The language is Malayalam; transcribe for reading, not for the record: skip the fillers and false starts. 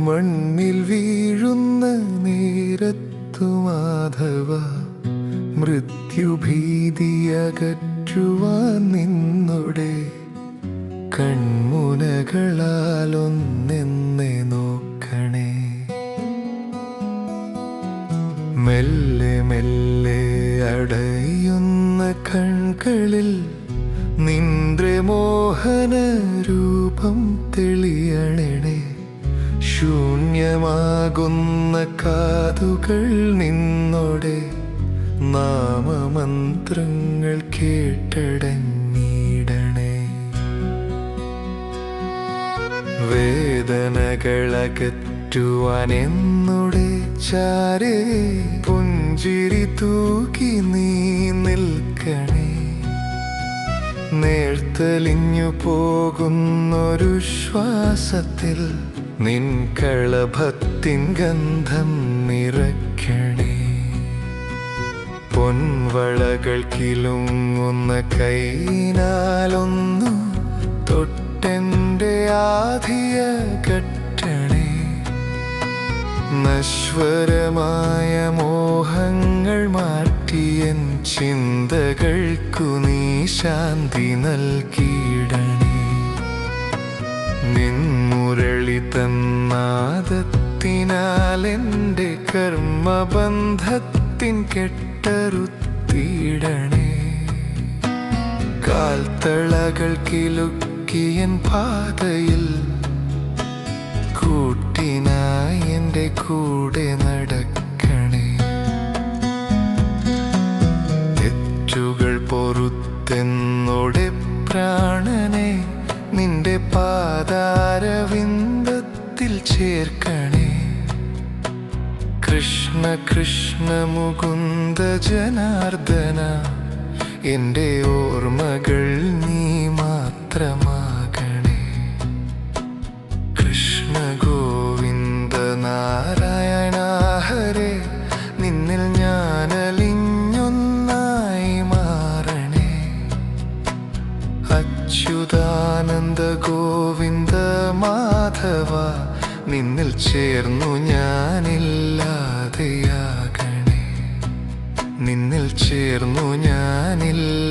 മണ്ണിൽ വീഴുന്ന നേരത്തു മാധവ മൃത്യുഭീതിയകറ്റുവാൻ നിന്നുടെ കൺമുനകളാലൊന്നെന്നെ നോക്കണേ. മെല്ലെ മെല്ലെ അടയുന്ന കൺകളിൽ നിന്റെ മോഹന രൂപം തെളിയണേ. ശൂന്യമാകുന്ന കാതുകൾ നിന്നോടെ നാമമന്ത്രങ്ങൾ കേട്ടടങ്ങിയിടണേ. വേദനകളകറ്റുവാൻ എന്നോടെ ചാരേ പുഞ്ചിരി തൂക്കി നീ നിൽക്കണേ. നേർത്തലിഞ്ഞു പോകുന്നൊരു ശ്വാസത്തിൽ നിൻ കളഭത്തിൻ ഗന്ധം നിറയ്ക്കണേ. പൊൻവളകൾ കിലുങ്ങുന്ന കൈനാലൊന്നു തൊട്ടെൻ്റെ ആധിയ കെട്ടണേ. നശ്വരമായ മോഹങ്ങൾ മാറ്റിയൻ ചിന്തകൾക്കു നീ ശാന്തി നൽകിയിടണേ. നിൻമുരളി തന്നാദത്തിനാൽ എൻ്റെ കർമ്മബന്ധത്തിൻ കെട്ടറുത്തിയിടണേ. കാൽത്തളകൾ കിലുക്കിയൻ പാതയിൽ കൂട്ടിനായി എൻ്റെ കൂടെ നടക്കണേ. തെറ്റുകൾ പൊറുത്തെന്നോടെ പ്രാണനെ നിന്റെ പാദാരവിന്ദത്തിൽ ചേർക്കണേ. കൃഷ്ണ കൃഷ്ണ മുകുന്ദ ജനാർദ്ദന എൻ്റെ ഓർമ്മകൾ നീ മാത്രമാകണേ. കൃഷ്ണ ഗോവിന്ദ നാരായണ ഹരേ നിന്നിൽ ഞാനലിഞ്ഞൊന്നായി മാറണേ. അച്യുതാനന്ദ ഗോവിന്ദ മാധവ നിന്നിൽ ചേർന്നു ഞാനില്ലാതെയാകണേ. നിന്നിൽ ചേർന്നു ഞാനില്ല